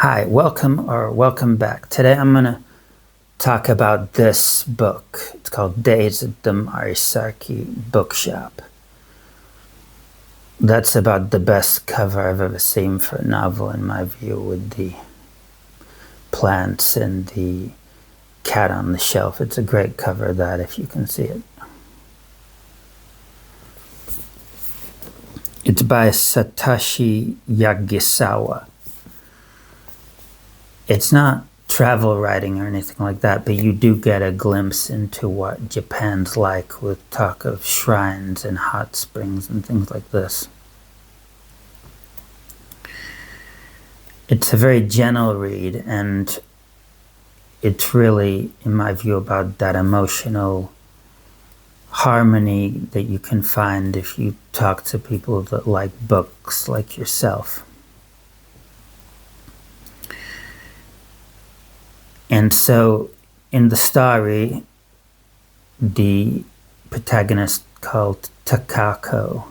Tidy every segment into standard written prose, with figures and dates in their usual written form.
Hi, welcome back. Today I'm going to talk about this book. It's called Days at the Morisaki Bookshop. That's about the best cover I've ever seen for a novel, in my view, with the plants and the cat on the shelf. It's a great cover, that, if you can see it. It's by Satoshi Yagisawa. It's not travel writing or anything like that, but you do get a glimpse into what Japan's like, with talk of shrines and hot springs and things like this. It's a very gentle read, and it's really, in my view, about that emotional harmony that you can find if you talk to people that like books like yourself. And so, in the story, the protagonist, called Takako,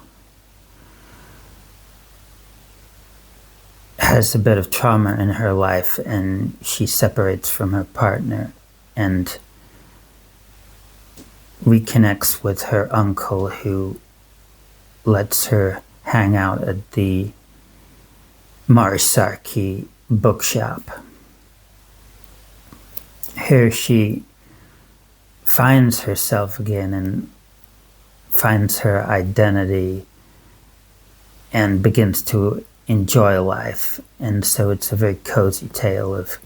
has a bit of trauma in her life, and she separates from her partner and reconnects with her uncle, who lets her hang out at the Morisaki Bookshop. Here she finds herself again and finds her identity and begins to enjoy life. And so it's a very cozy tale of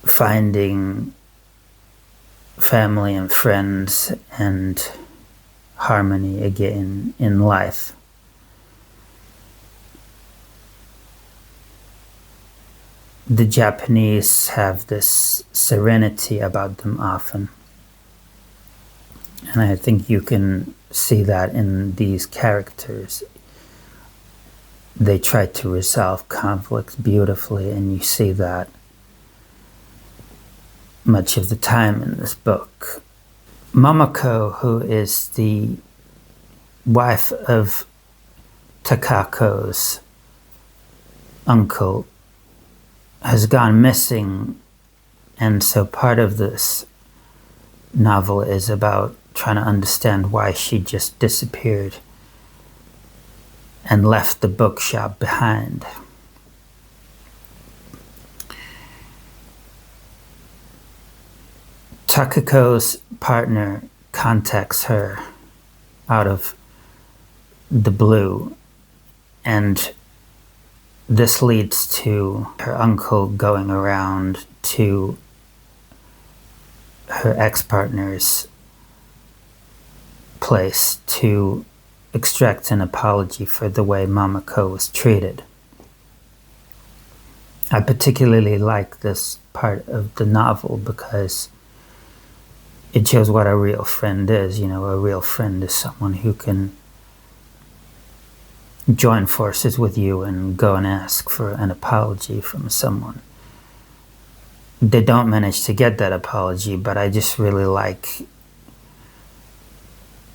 finding family and friends and harmony again in life. The Japanese have this serenity about them often, and I think you can see that in these characters. They try to resolve conflicts beautifully, and you see that much of the time in this book. Momoko, who is the wife of Takako's uncle, has gone missing, and so part of this novel is about trying to understand why she just disappeared and left the bookshop behind. Takako's partner contacts her out of the blue, and this leads to her uncle going around to her ex-partner's place to extract an apology for the way Momoko was treated. I particularly like this part of the novel because it shows what a real friend is. A real friend is someone who can join forces with you and go and ask for an apology from someone. They don't manage to get that apology, but I just really like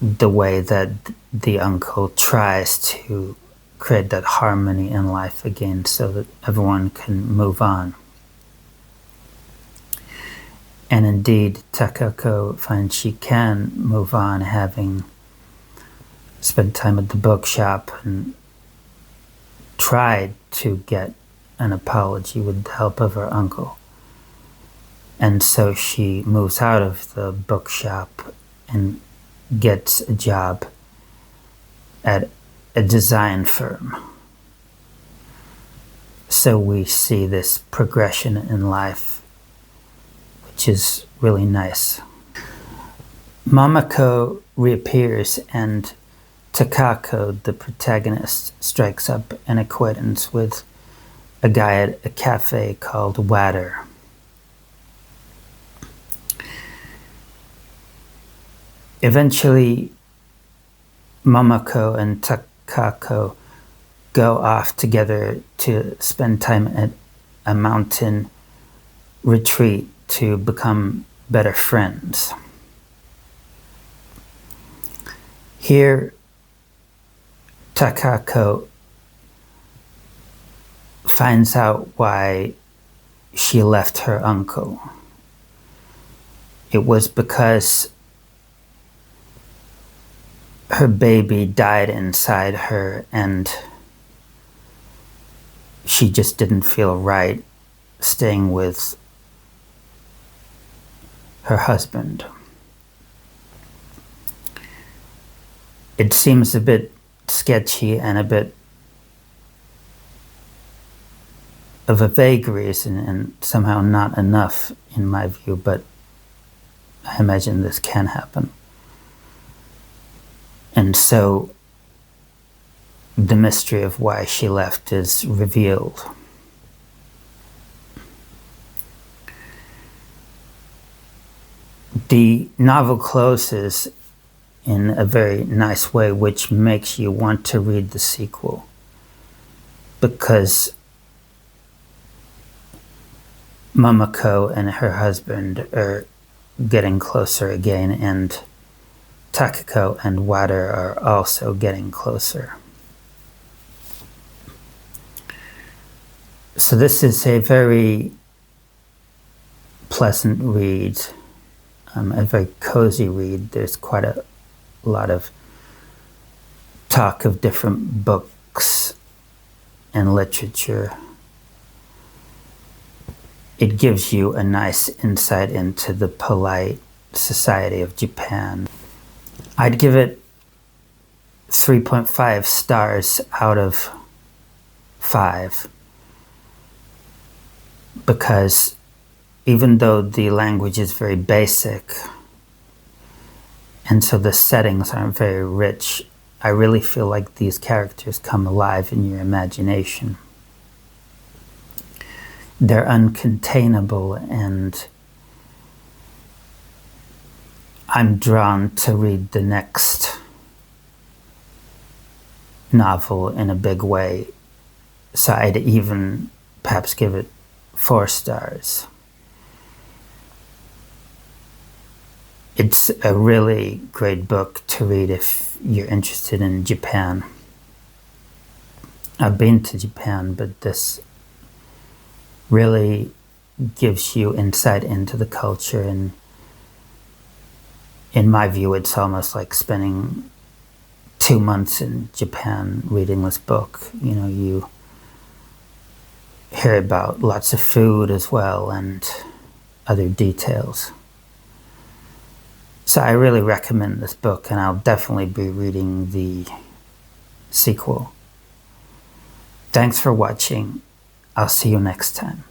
the way that the uncle tries to create that harmony in life again so that everyone can move on. And indeed, Takako finds she can move on, having spent time at the bookshop and tried to get an apology with the help of her uncle. And so she moves out of the bookshop and gets a job at a design firm. So we see this progression in life, which is really nice. Momoko reappears, and Takako, the protagonist, strikes up an acquaintance with a guy at a cafe called Water. Eventually, Momoko and Takako go off together to spend time at a mountain retreat to become better friends. Here, Takako finds out why she left her uncle. It was because her baby died inside her and she just didn't feel right staying with her husband. It seems a bit sketchy and a bit of a vague reason and somehow not enough in my view, but I imagine this can happen. And so the mystery of why she left is revealed. The novel closes in a very nice way, which makes you want to read the sequel, because Momoko and her husband are getting closer again, and Takako and Water are also getting closer. So this is a very pleasant read, a very cozy read. There's quite a lot of talk of different books and literature. It gives you a nice insight into the polite society of Japan. I'd give it 3.5 stars out of 5, because even though the language is very basic and so the settings aren't very rich, I really feel like these characters come alive in your imagination. They're uncontainable, and I'm drawn to read the next novel in a big way. So I'd even perhaps give it 4 stars. It's a really great book to read if you're interested in Japan. I've been to Japan, but this really gives you insight into the culture, and in my view, it's almost like spending 2 months in Japan reading this book. You know, you hear about lots of food as well and other details. So I really recommend this book, and I'll definitely be reading the sequel. Thanks for watching. I'll see you next time.